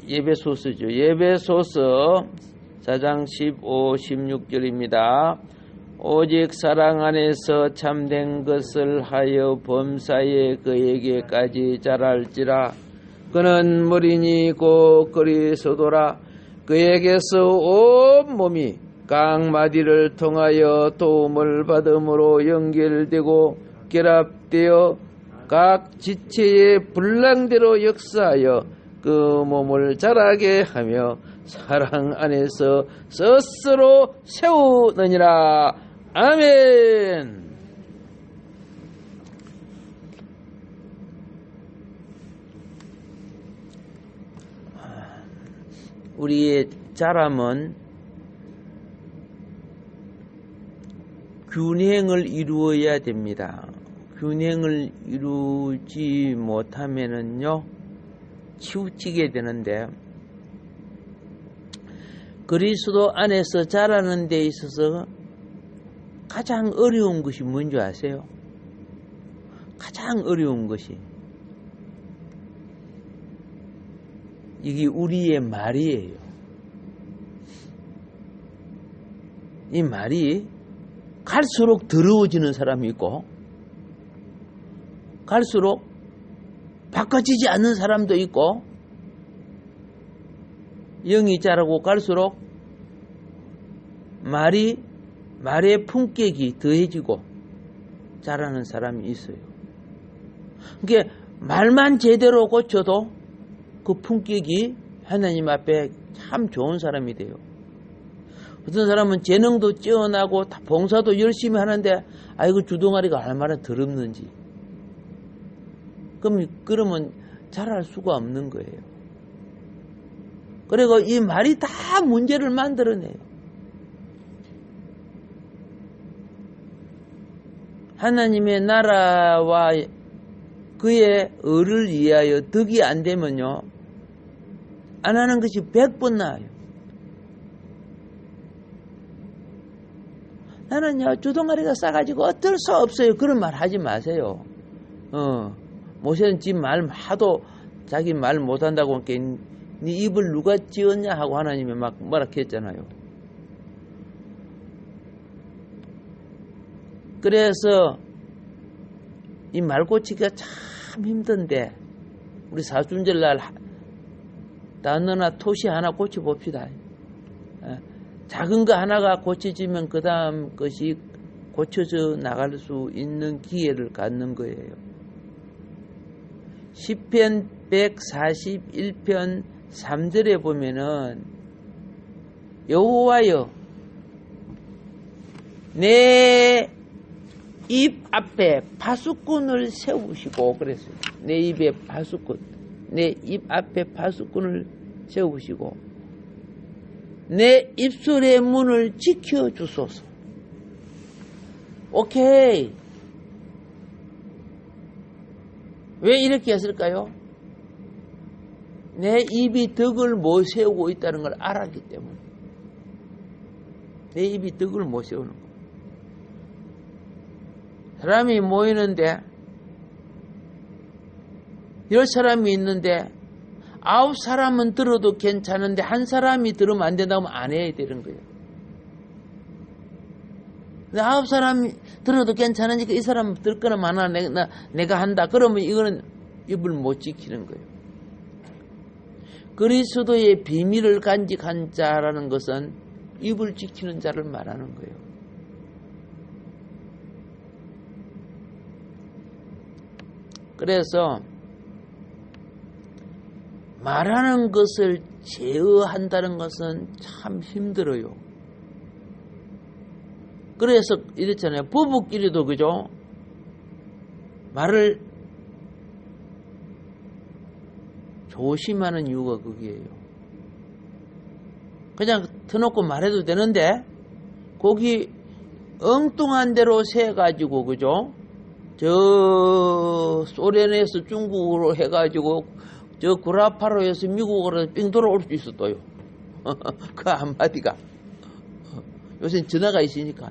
예배소서죠. 예배소서 4장 15, 16절입니다. 오직 사랑 안에서 참된 것을 하여 범사에 그에게까지 자랄지라. 그는 머리니 곧 그리스도라. 그에게서 온 몸이 각 마디를 통하여 도움을 받음으로 연결되고 결합되어 각 지체의 분량대로 역사하여 그 몸을 자라게 하며 사랑 안에서 스스로 세우느니라. 아멘. 우리의 자람은 균형을 이루어야 됩니다. 균형을 이루지 못하면은요, 치우치게 되는데, 그리스도 안에서 자라는 데 있어서 가장 어려운 것이 뭔지 아세요? 가장 어려운 것이 이게 우리의 말이에요. 이 말이 갈수록 더러워지는 사람이 있고 갈수록 바꿔지지 않는 사람도 있고 영이 자라고 갈수록 말의 품격이 더해지고 자라는 사람이 있어요. 그러니까 말만 제대로 고쳐도 그 품격이 하나님 앞에 참 좋은 사람이 돼요. 어떤 사람은 재능도 뛰어나고 봉사도 열심히 하는데 아이고 주둥아리가 얼마나 더럽는지. 그러면 잘할 수가 없는 거예요. 그리고 이 말이 다 문제를 만들어내요. 하나님의 나라와 그의 의를 위하여 덕이 안 되면요, 안 하는 것이 100번 나아요. 나는요, 주둥아리가 싸가지고 어쩔 수 없어요. 그런 말 하지 마세요. 모세는 지 말 하도 자기 말 못한다고 하니까 네 입을 누가 지었냐 하고 하나님이 막 뭐라 했잖아요. 그래서 이 말 고치기가 참 힘든데 우리 사순절날 단어나 토시 하나 고쳐봅시다. 작은 거 하나가 고쳐지면 그 다음 것이 고쳐져 나갈 수 있는 기회를 갖는 거예요. 시편 141편 3절에 보면은 여호와여 내 입 앞에 파수꾼을 세우시고 그랬어요. 내 입에 파수꾼, 내 입 앞에 파수꾼을 세우시고 내 입술의 문을 지켜주소서. 오케이. 왜 이렇게 했을까요? 내 입이 덕을 못 세우고 있다는 걸 알았기 때문에. 내 입이 덕을 못 세우는 거. 사람이 모이는데 10사람이 있는데 9사람은 들어도 괜찮은데 1사람이 들으면 안 된다면 안 해야 되는 거예요. 9사람이 들어도 괜찮으니까 이 사람 들 거나 마나 내가 한다. 그러면 이거는 입을 못 지키는 거예요. 그리스도의 비밀을 간직한 자라는 것은 입을 지키는 자를 말하는 거예요. 그래서 말하는 것을 제어한다는 것은 참 힘들어요. 그래서 이랬잖아요. 부부끼리도 그죠? 말을 조심하는 이유가 그게요. 그냥 터놓고 말해도 되는데 거기 엉뚱한 대로 세가지고 그죠? 저 소련에서 중국으로 해가지고 저 구라파로에서 미국으로 삥 돌아올 수 있었어요. 그 한마디가. 요새 전화가 있으니까.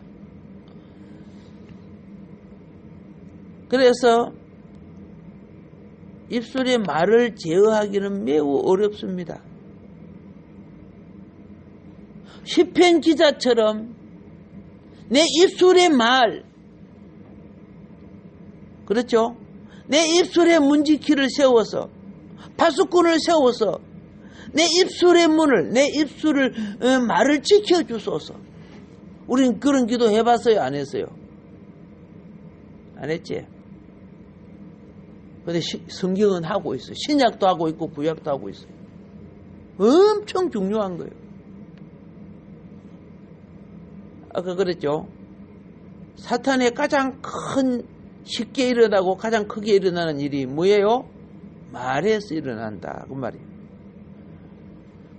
그래서 입술의 말을 제어하기는 매우 어렵습니다. 시편 기자처럼 내 입술의 말, 그렇죠? 내 입술에 문지키를 세워서, 파수꾼을 세워서 내 입술의 문을, 내 입술을 말을 지켜주소서. 우린 그런 기도 해봤어요? 안 했어요? 안 했지? 근데 성경은 하고 있어요. 신약도 하고 있고 구약도 하고 있어요. 엄청 중요한 거예요. 아까 그랬죠? 사탄의 가장 쉽게 일어나고 가장 크게 일어나는 일이 뭐예요? 말에서 일어난다. 그 말이에요.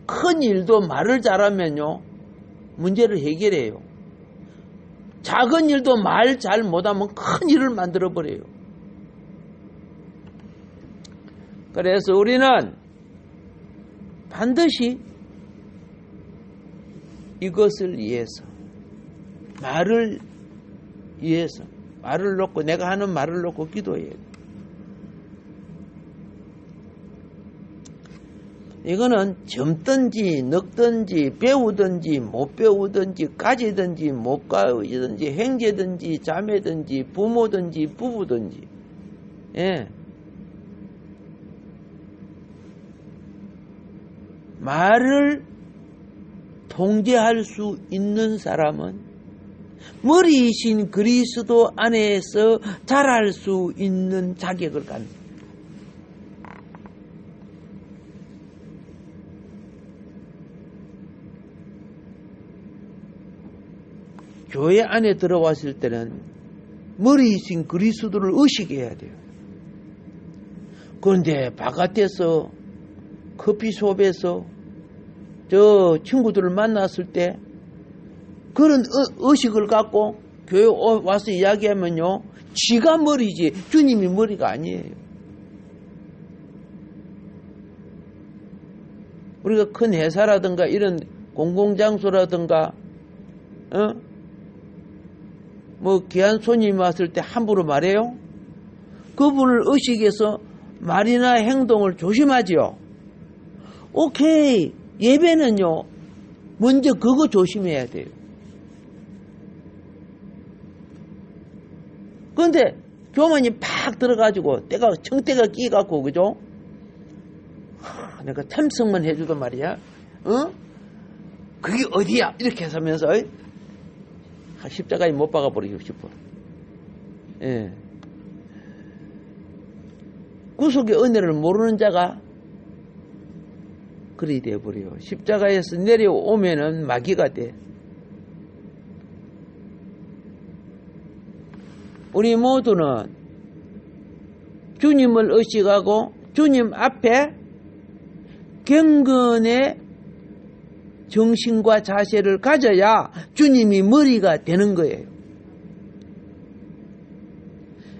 큰 일도 말을 잘하면요, 문제를 해결해요. 작은 일도 말 잘 못하면 큰 일을 만들어버려요. 그래서 우리는 반드시 이것을 위해서, 말을 위해서, 말을 놓고, 내가 하는 말을 놓고 기도해야 돼. 이거는 젊든지 늙든지 배우든지 못 배우든지 가지든지 못 가지든지 형제든지 자매든지 부모든지 부부든지, 예, 말을 통제할 수 있는 사람은 머리이신 그리스도 안에서 자랄 수 있는 자격을 갖는, 교회 안에 들어왔을 때는 머리이신 그리스도를 의식해야 돼요. 그런데 바깥에서 커피숍에서 저 친구들을 만났을 때 그런 의식을 갖고 교회 와서 이야기하면요, 지가 머리지 주님이 머리가 아니에요. 우리가 큰 회사라든가 이런 공공장소라든가 뭐 귀한 손님이 왔을 때 함부로 말해요? 그분을 의식해서 말이나 행동을 조심하지요. 오케이, 예배는요, 먼저 그거 조심해야 돼요. 그런데 교만이 팍 들어가지고 청대가 끼갖고, 그죠? 내가 참석만 해주던 말이야. 그게 어디야? 이렇게 해서면서 십자가에 못 박아버리고 싶어. 예. 구속의 은혜를 모르는 자가 그리 되어버려요. 십자가에서 내려오면은 마귀가 돼. 우리 모두는 주님을 의식하고 주님 앞에 경건의 정신과 자세를 가져야 주님이 머리가 되는 거예요.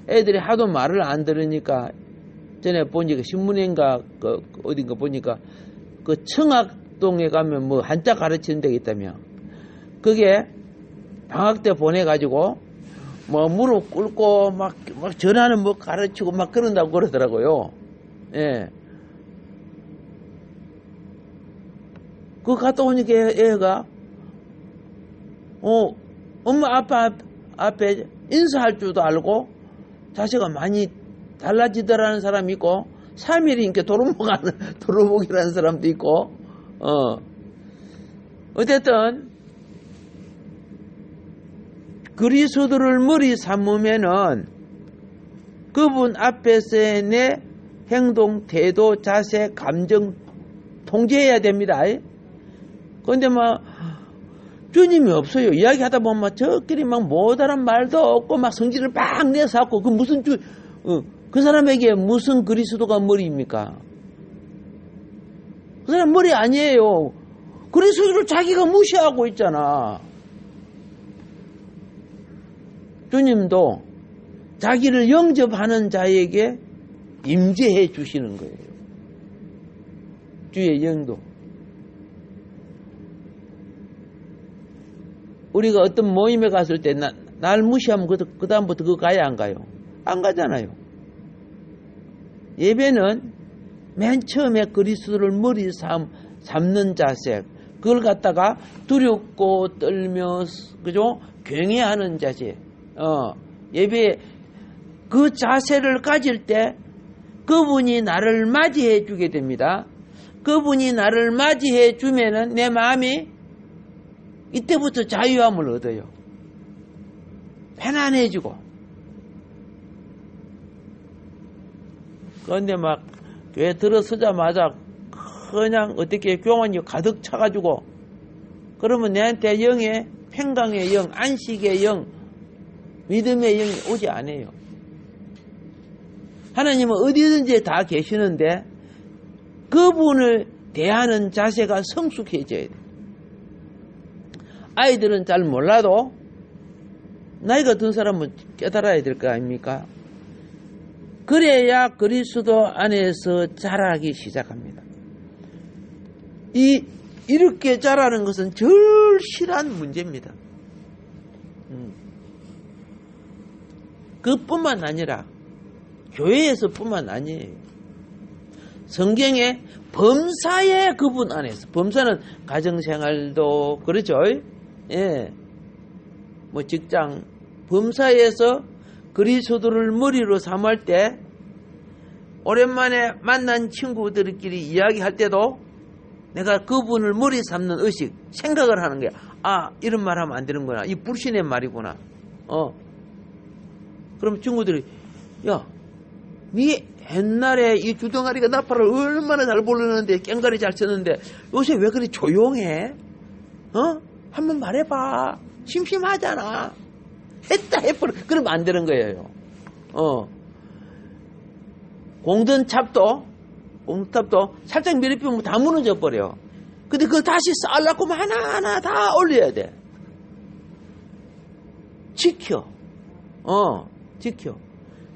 애들이 하도 말을 안 들으니까, 전에 보니까 신문인가 어딘가 보니까 그 청학동에 가면 뭐 한자 가르치는 데가 있다며. 그게 방학 때 보내가지고 뭐 무릎 꿇고 막 전화는 뭐 가르치고 막 그런다고 그러더라고요. 예. 그거 갔다 오니까 애가 엄마 아빠 앞에 인사할 줄도 알고 자세가 많이 달라지더라는 사람이 있고, 3일이니까 도루묵이라는 사람도 있고, 어쨌든 그리스도를 머리 삼으면은 그분 앞에서의 내 행동, 태도, 자세, 감정 통제해야 됩니다. 그런데 막 주님이 없어요. 이야기하다 보면 막 저끼리 막 못하는 말도 없고 막 성질을 막 내서 하고, 그 무슨 그 사람에게 무슨 그리스도가 머리입니까? 그 사람 머리 아니에요. 그리스도를 자기가 무시하고 있잖아. 주님도 자기를 영접하는 자에게 임재해 주시는 거예요. 주의 영도. 우리가 어떤 모임에 갔을 때 날 무시하면 그 다음부터 그거 가야 안 가요? 안 가잖아요. 예배는 맨 처음에 그리스도를 머리 삼는 자세, 그걸 갖다가 두렵고 떨며, 그죠? 경외하는 자세. 예배, 그 자세를 가질 때 그분이 나를 맞이해 주게 됩니다. 그분이 나를 맞이해 주면은 내 마음이 이때부터 자유함을 얻어요. 편안해지고. 그런데 막 교회 들어서자마자 그냥 어떻게 교만이 가득 차가지고 그러면 내한테 영의 평강의 영, 안식의 영, 믿음의 영이 오지 않아요. 하나님은 어디든지 다 계시는데 그분을 대하는 자세가 성숙해져야 돼요. 아이들은 잘 몰라도 나이가 든 사람은 깨달아야 될 거 아닙니까? 그래야 그리스도 안에서 자라기 시작합니다. 이렇게 자라는 것은 절실한 문제입니다. 그뿐만 아니라 교회에서뿐만 아니에요. 성경에 범사의 그분 안에서, 범사는 가정생활도 그렇죠. 예, 뭐 직장, 범사에서 그리스도를 머리로 삼을 때 오랜만에 만난 친구들끼리 이야기할 때도 내가 그분을 머리 삼는 의식, 생각을 하는 거야. 아, 이런 말 하면 안 되는구나. 이 불신의 말이구나. 그럼 친구들이, 야, 니 옛날에 이 주둥아리가 나팔을 얼마나 잘 부르는데, 깽가리 잘 쳤는데, 요새 왜 그리 조용해? 한번 말해봐. 심심하잖아. 했다 해버려. 그러면 안 되는 거예요. 공든탑도 살짝 미리피면 다 무너져 버려. 근데 그거 다시 쌓으려고 하나하나 다 올려야 돼. 지켜. 지켜.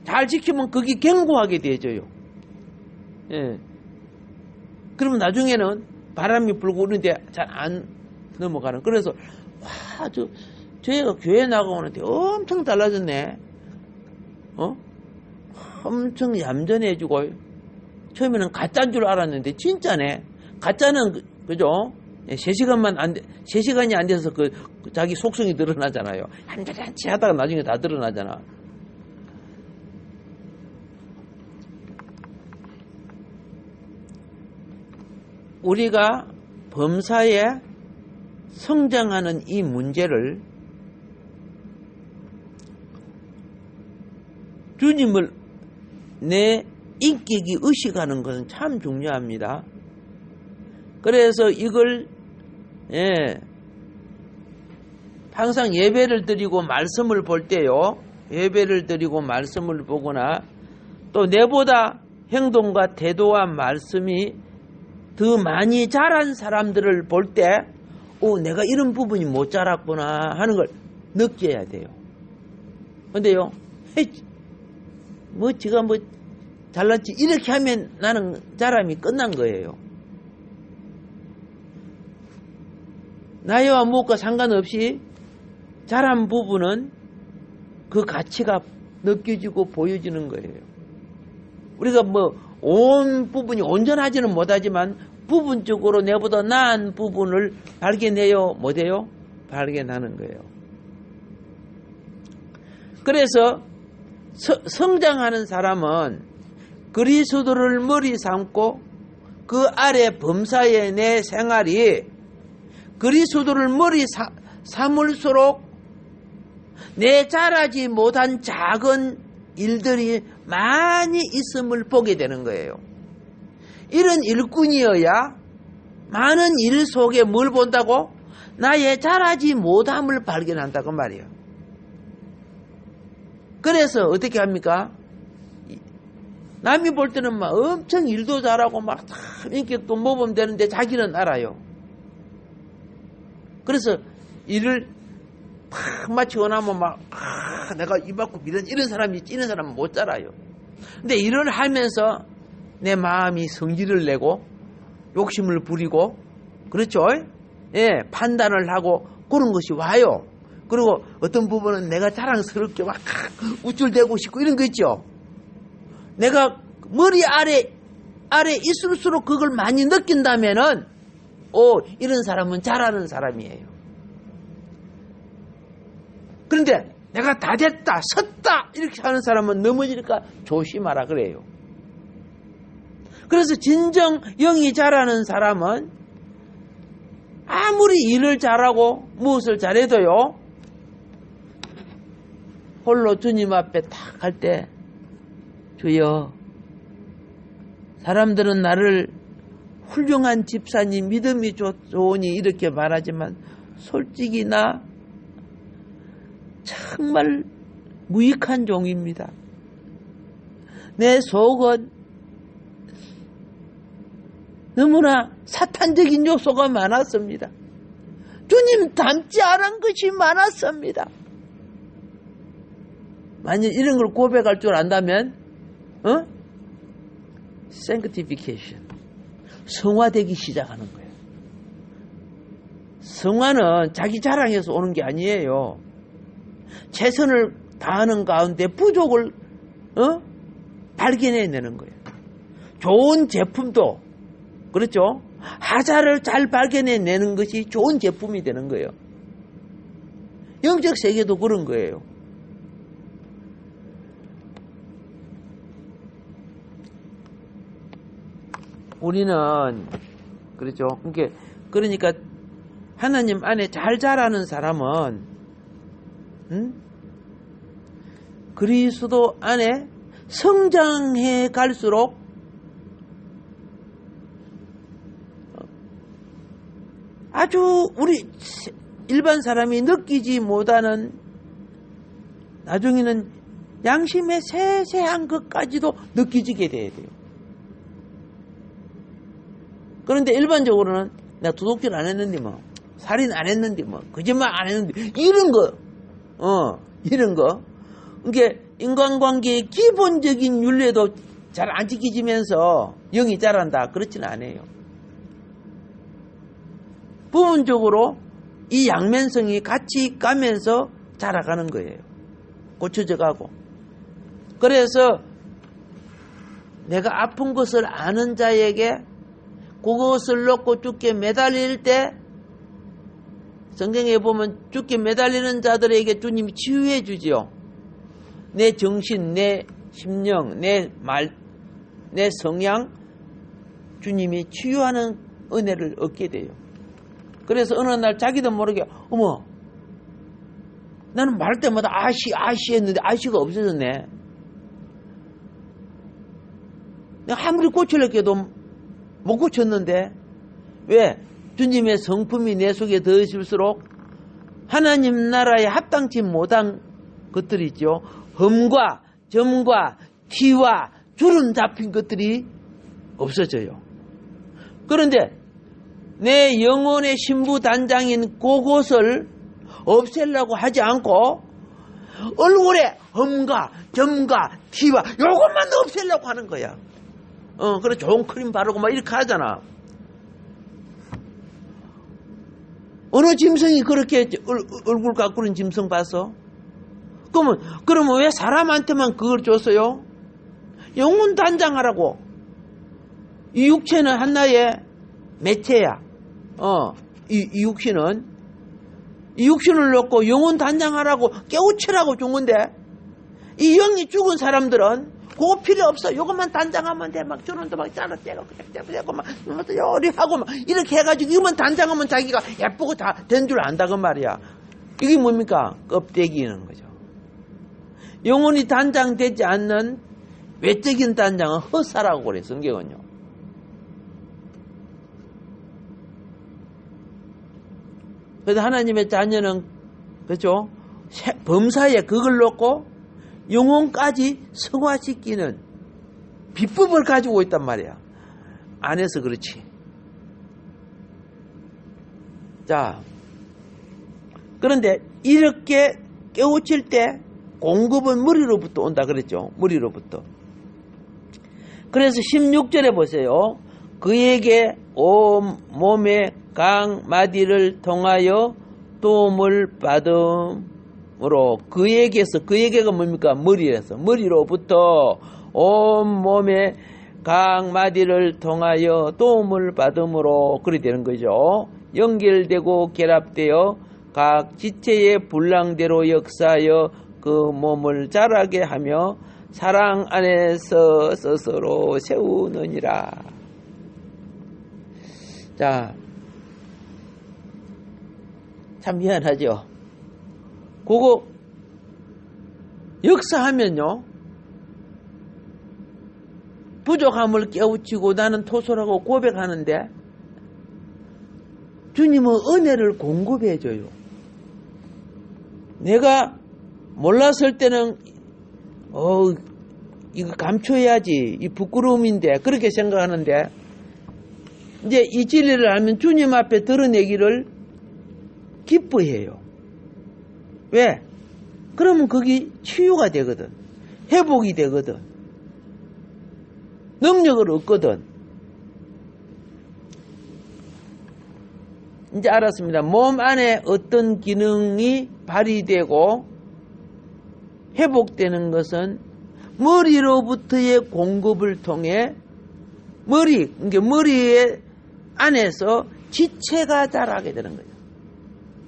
잘 지키면 그게 견고하게 되어져요. 예. 그러면 나중에는 바람이 불고 오는데 잘 안 넘어가는. 그래서, 와, 저희가 교회 나가오는데 엄청 달라졌네. 엄청 얌전해지고, 처음에는 가짜인 줄 알았는데, 진짜네. 가짜는, 그죠? 3시간이 안 돼서 자기 속성이 드러나잖아요. 한잔치 하다가 나중에 다 드러나잖아. 우리가 범사에 성장하는 이 문제를 주님을 내 인격이 의식하는 것은 참 중요합니다. 그래서 이걸 항상 예배를 드리고 말씀을 볼 때요, 예배를 드리고 말씀을 보거나 또 내보다 행동과 태도와 말씀이 더 많이 자란 사람들을 볼 때, 내가 이런 부분이 못 자랐구나 하는 걸 느껴야 돼요. 근데요, 지가 잘났지, 이렇게 하면 나는 자람이 끝난 거예요. 나이와 무엇과 상관없이 자란 부분은 그 가치가 느껴지고 보여지는 거예요. 우리가 온 부분이 온전하지는 못하지만 부분적으로 내보다 나은 부분을 발견해요, 못해요? 발견하는 거예요. 그래서 성장하는 사람은 그리스도를 머리 삼고 그 아래 범사의 내 생활이 그리스도를 머리 삼을수록 내 잘하지 못한 작은 일들이 많이 있음을 보게 되는 거예요. 이런 일꾼이어야 많은 일 속에 뭘 본다고? 나의 잘하지 못함을 발견한다고 말이에요. 그래서 어떻게 합니까? 남이 볼 때는 막 엄청 일도 잘하고 막 인격도 모범 되는데 자기는 알아요. 그래서 일을 팍 마치고 나면 내가 이 받고 이런 사람이 이런 사람은 못 자라요. 근데 일을 하면서 내 마음이 성질을 내고 욕심을 부리고, 그렇죠? 예, 판단을 하고 그런 것이 와요. 그리고 어떤 부분은 내가 자랑스럽게 막 우쭐대고 싶고 이런 거 있죠. 내가 머리 아래 있을수록 그걸 많이 느낀다면은 이런 사람은 잘하는 사람이에요. 그런데 내가 다 됐다, 섰다 이렇게 하는 사람은 넘어질까 조심하라 그래요. 그래서 진정 영이 잘하는 사람은 아무리 일을 잘하고 무엇을 잘해도요, 홀로 주님 앞에 딱 할 때, 주여, 사람들은 나를 훌륭한 집사님, 믿음이 좋으니 이렇게 말하지만 솔직히 나 정말 무익한 종입니다. 내 속은 너무나 사탄적인 요소가 많았습니다. 주님 닮지 않은 것이 많았습니다. 만약 이런 걸 고백할 줄 안다면 sanctification, 성화되기 시작하는 거예요. 성화는 자기 자랑해서 오는 게 아니에요. 최선을 다하는 가운데 부족을 발견해내는 거예요. 좋은 제품도 그렇죠. 하자를 잘 발견해내는 것이 좋은 제품이 되는 거예요. 영적 세계도 그런 거예요. 우리는 그렇죠. 그러니까 하나님 안에 잘 자라는 사람은 그리스도 안에 성장해 갈수록 아주 우리 일반 사람이 느끼지 못하는, 나중에는 양심의 세세한 것까지도 느끼지게 돼야 돼요. 그런데 일반적으로는 내가 도둑질 안 했는데 뭐, 살인 안 했는데 뭐, 거짓말 안 했는데, 이런 거. 이게 인간관계의 기본적인 윤례도 잘 안 지켜지면서 영이 자란다. 그렇지는 않아요. 부분적으로 이 양면성이 같이 가면서 자라가는 거예요. 고쳐져 가고. 그래서 내가 아픈 것을 아는 자에게 그것을 놓고 죽게 매달릴 때, 성경에 보면 죽게 매달리는 자들에게 주님이 치유해 주지요. 내 정신, 내 심령, 내 말, 내 성향, 주님이 치유하는 은혜를 얻게 돼요. 그래서 어느 날 자기도 모르게, 어머, 나는 말할 때마다 아시 했는데 아시가 없어졌네. 내가 아무리 고치려고 해도 못 고쳤는데, 왜? 주님의 성품이 내 속에 더해질수록 하나님 나라에 합당치 못한 것들이 있죠. 흠과 점과 티와 주름 잡힌 것들이 없어져요. 그런데 내 영혼의 신부단장인 그곳을 없애려고 하지 않고 얼굴에 흠과 점과 티와 요것만 없애려고 하는 거야. 그래 좋은 크림 바르고 막 이렇게 하잖아. 어느 짐승이 그렇게 얼굴 가꾸는 짐승 봤어? 그러면 왜 사람한테만 그걸 줬어요? 영혼 단장하라고. 이 육체는 하나의 매체야. 이 육신을 놓고 영혼 단장하라고 깨우치라고 준 건데, 이 영이 죽은 사람들은 그거 필요 없어. 요것만 단장하면 돼. 막 저런도 막 잘라 떼고 막 요리하고 막 이렇게 해가지고 이것만 단장하면 자기가 예쁘고 다 된 줄 안다고 말이야. 이게 뭡니까? 껍데기는 거죠. 영혼이 단장되지 않는 외적인 단장은 허사라고 그래, 성경은요. 그래서 하나님의 자녀는, 그렇죠? 범사에 그걸 놓고 영혼까지 성화시키는 비법을 가지고 있단 말이야. 안 해서 그렇지. 자, 그런데 이렇게 깨우칠 때 공급은 머리로부터 온다 그랬죠. 머리로부터. 그래서 16절에 보세요. 그에게 온 몸의 각 마디를 통하여 도움을 받음으로, 그에게가 뭡니까? 머리에서, 머리로부터 온 몸의 각 마디를 통하여 도움을 받음으로 그리 되는 거죠. 연결되고 결합되어 각 지체의 분량대로 역사하여 그 몸을 자라게 하며 사랑 안에서 스스로 세우느니라. 자, 참 미안하죠. 그거 역사하면요, 부족함을 깨우치고 나는 토설하고 고백하는데 주님은 은혜를 공급해줘요. 내가 몰랐을 때는 이거 감춰야지, 이 부끄러움인데 그렇게 생각하는데 이제 이 진리를 알면 주님 앞에 드러내기를 기뻐해요. 왜? 그러면 거기 치유가 되거든. 회복이 되거든. 능력을 얻거든. 이제 알았습니다. 몸 안에 어떤 기능이 발휘되고 회복되는 것은 머리로부터의 공급을 통해 그러니까 머리의 안에서 지체가 자라게 되는 거예요.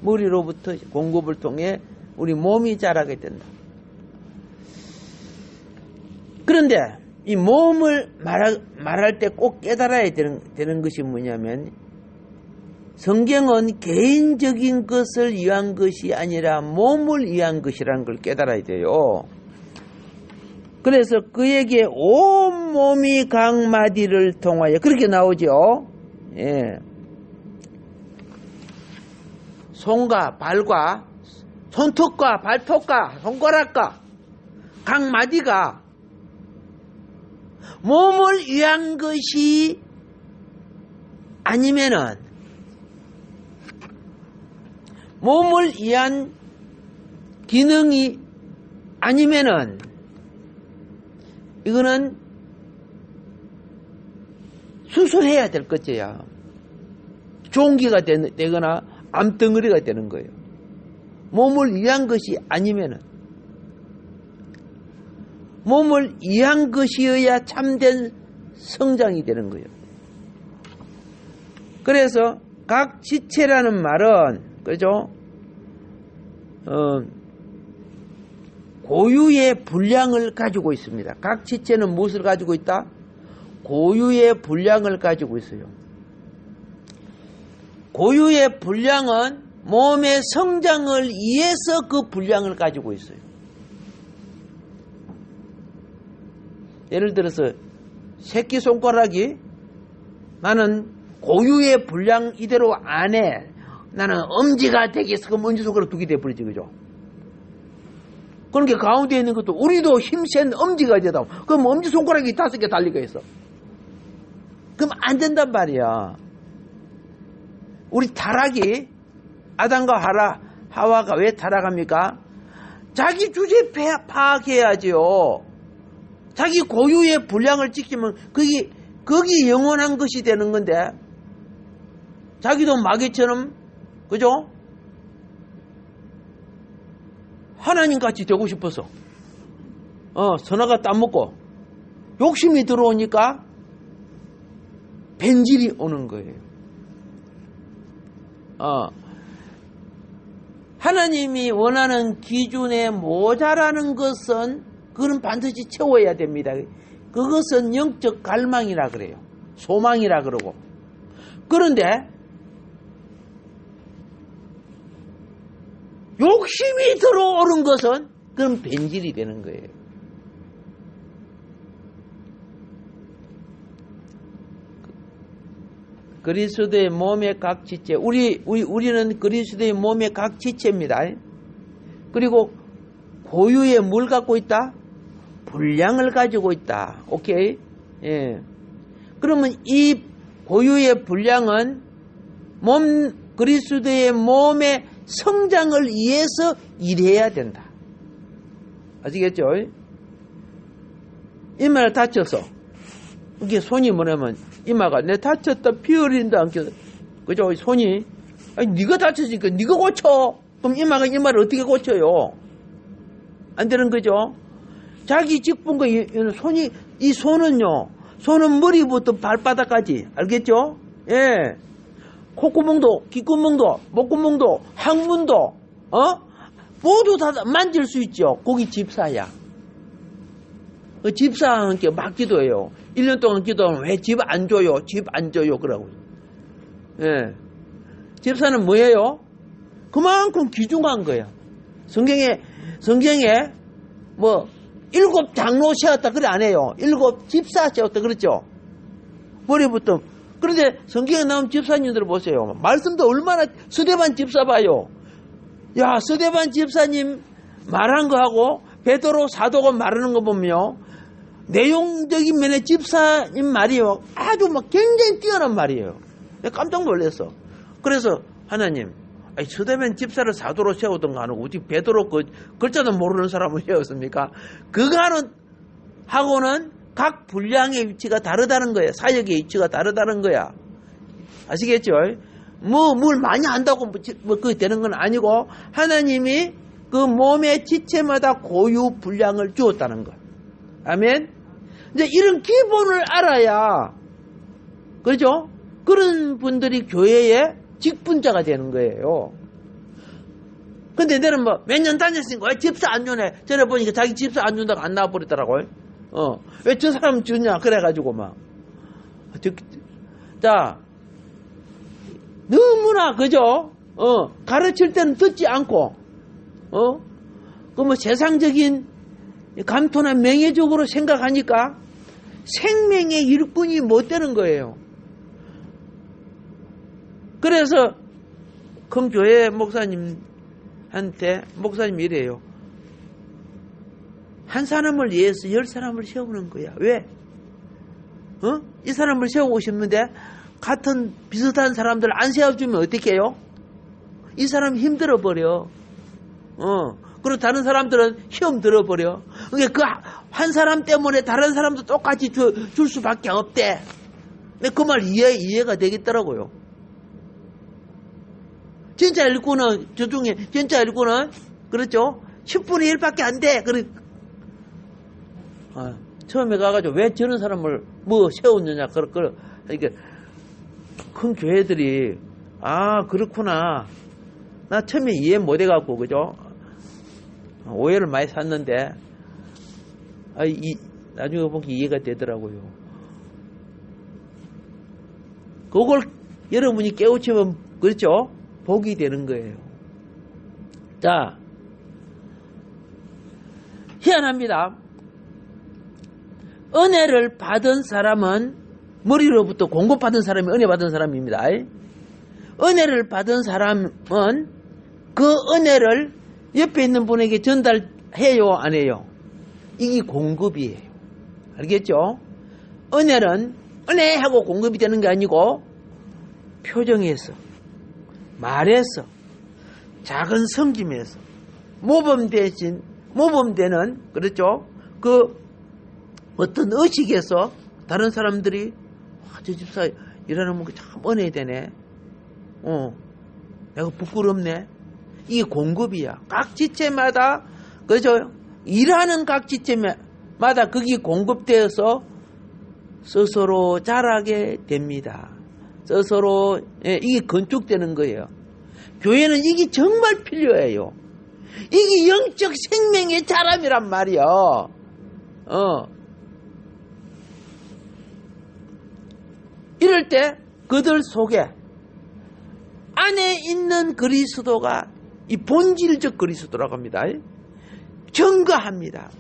머리로부터 공급을 통해 우리 몸이 자라게 된다. 그런데 이 몸을 말할 때 꼭 깨달아야 되는 것이 뭐냐면 성경은 개인적인 것을 위한 것이 아니라 몸을 위한 것이라는 걸 깨달아야 돼요. 그래서 그에게 온 몸이 각 마디를 통하여 그렇게 나오죠. 예. 손과 발과 손톱과 발톱과 손가락과 각 마디가 몸을 위한 것이 아니면은 몸을 위한 기능이 아니면은 이거는 수술해야 될 것이야. 종기가 되거나 암덩어리가 되는 거예요. 몸을 위한 것이 아니면은 몸을 위한 것이어야 참된 성장이 되는 거예요. 그래서 각 지체라는 말은 그죠? 고유의 분량을 가지고 있습니다. 각 지체는 무엇을 가지고 있다? 고유의 분량을 가지고 있어요. 고유의 분량은 몸의 성장을 위해서 그 분량을 가지고 있어요. 예를 들어서 새끼손가락이 나는 고유의 분량 이대로 안 해. 나는 엄지가 되겠어. 그럼 엄지손가락 두 개 돼버리지, 그죠? 그러니까 가운데 있는 것도 우리도 힘센 엄지가 되다. 그럼 엄지손가락이 5개 달리가 있어. 그럼 안 된단 말이야. 우리 타락이 아담과 하와가 왜 타락합니까? 자기 주제 파악해야지요. 자기 고유의 분량을 지키면 거기 영원한 것이 되는 건데 자기도 마귀처럼 그죠? 하나님같이 되고 싶어서 선악과 따먹고 욕심이 들어오니까 변질이 오는 거예요. 하나님이 원하는 기준에 모자라는 것은 그건 반드시 채워야 됩니다. 그것은 영적 갈망이라 그래요. 소망이라 그러고. 그런데 욕심이 들어오는 것은 그건 변질이 되는 거예요. 그리스도의 몸의 각 지체, 우리는 그리스도의 몸의 각 지체입니다. 그리고 고유의 뭘 갖고 있다? 분량을 가지고 있다. 오케이? 예. 그러면 이 고유의 분량은 그리스도의 몸의 성장을 위해서 일해야 된다. 아시겠죠? 이마를 다쳐서 이게 손이 뭐냐면 이마가 내 다쳤다 피 흘린다 않겠어? 그죠? 손이 아니 네가 다쳤으니까 네가 고쳐. 그럼 이마를 어떻게 고쳐요? 안 되는 거죠? 자기 직분과 손이, 이 손은요, 손은 머리부터 발바닥까지, 알겠죠? 예. 콧구멍도, 귓구멍도, 목구멍도, 항문도, 모두 다 만질 수 있죠. 거기 집사야. 집사한테 막 기도해요. 1년 동안 기도하면 왜 집 안 줘요? 집 안 줘요? 그러고. 예. 집사는 뭐예요? 그만큼 귀중한 거야. 성경에, 뭐, 7 장로 세웠다, 그래 안 해요. 7 집사 세웠다, 그랬죠? 머리부터. 그런데 성경에 나온 집사님들 보세요. 말씀도 얼마나, 스데반 집사 봐요. 야, 스데반 집사님 말한 거하고 베드로 사도가 말하는 거 보면요. 내용적인 면에 집사님 말이요. 아주 막 굉장히 뛰어난 말이에요. 내가 깜짝 놀랐어. 그래서 하나님, 스데반 집사를 사도로 세우던 거 하고 어떻게 베드로 글자도 모르는 사람을 세웠습니까? 하고는 각 분량의 위치가 다르다는 거예요. 사역의 위치가 다르다는 거야. 아시겠죠? 뭘 많이 안다고 그게 되는 건 아니고 하나님이 그 몸의 지체마다 고유 분량을 주었다는 거. 아멘. 이제 이런 기본을 알아야, 그렇죠? 그런 분들이 교회의 직분자가 되는 거예요. 근데 내는 뭐 몇 년 다녔으니까 왜 집사 안 주네? 전에 보니까 자기 집사 안 준다고 안 나와버리더라고요. 왜 저 사람 주냐? 그래가지고 막. 자, 너무나, 그죠? 가르칠 때는 듣지 않고, 그 뭐 세상적인 감토나 명예적으로 생각하니까 생명의 일꾼이 못 되는 거예요. 그래서 큰 교회 목사님이 이래요. 한 사람을 위해서 10사람을 세우는 거야. 왜? 이 사람을 세우고 싶은데 같은 비슷한 사람들 안 세워주면 어떻게 해요? 이 사람 힘들어 버려. 그리고 다른 사람들은 시험 들어버려. 그러니까 그 한 사람 때문에 다른 사람도 똑같이 줄 수밖에 없대. 그 말 이해가 되겠더라고요. 진짜 일꾼은, 진짜 일꾼은, 그렇죠? 10분의 1밖에 안 돼. 처음에 가가지고 왜 저런 사람을 세웠느냐. 그러니까 큰 교회들이, 그렇구나. 나 처음에 이해 못 해갖고, 그죠? 오해를 많이 샀는데, 나중에 보니까 이해가 되더라고요. 그걸 여러분이 깨우치면, 그렇죠? 복이 되는 거예요. 자, 희한합니다. 은혜를 받은 사람은, 머리로부터 공급받은 사람이 은혜 받은 사람입니다. 은혜를 받은 사람은 그 은혜를 옆에 있는 분에게 전달해요, 안 해요? 이게 공급이에요. 알겠죠? 은혜는 은혜하고 공급이 되는 게 아니고 표정에서, 말에서, 작은 섬김에서, 모범되는, 그렇죠? 그 어떤 의식에서 다른 사람들이 저 집사 일하는 거 참 은혜 되네. 내가 부끄럽네. 이게 공급이야. 각 지체마다, 그죠? 일하는 각 지체마다 그게 공급되어서 스스로 자라게 됩니다. 스스로, 이게 건축되는 거예요. 교회는 이게 정말 필요해요. 이게 영적 생명의 자람이란 말이야. 이럴 때 그들 속에 안에 있는 그리스도가 이 본질적 그리스도라고 합니다. 증거합니다.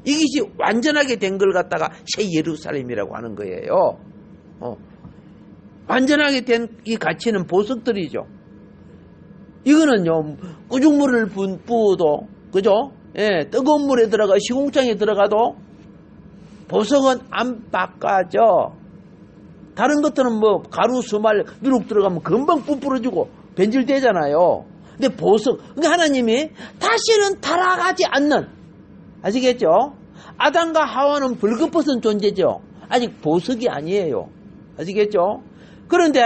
이것이 완전하게 된 걸 갖다가 새 예루살렘이라고 하는 거예요. 완전하게 된 이 가치는 보석들이죠. 이거는요, 꾸중물을 부어도, 그죠? 뜨거운 물에 들어가, 시궁창에 들어가도 보석은 안 바꿔져. 다른 것들은 뭐, 가루, 수말, 누룩 들어가면 금방 부풀어지고 변질되잖아요. 근데 보석, 그러니까 하나님이 다시는 타락하지 않는, 아시겠죠? 아담과 하와는 벌거벗은 존재죠. 아직 보석이 아니에요. 아시겠죠? 그런데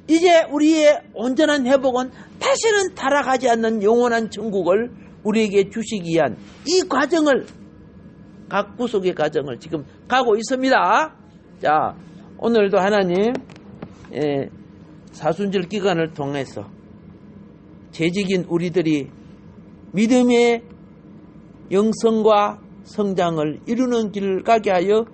이제 우리의 온전한 회복은 다시는 타락하지 않는 영원한 천국을 우리에게 주시기 위한 이 과정을 각 구속의 과정을 지금 가고 있습니다. 자, 오늘도 하나님 사순절 기간을 통해서 재직인 우리들이 믿음의 영성과 성장을 이루는 길을 가게 하여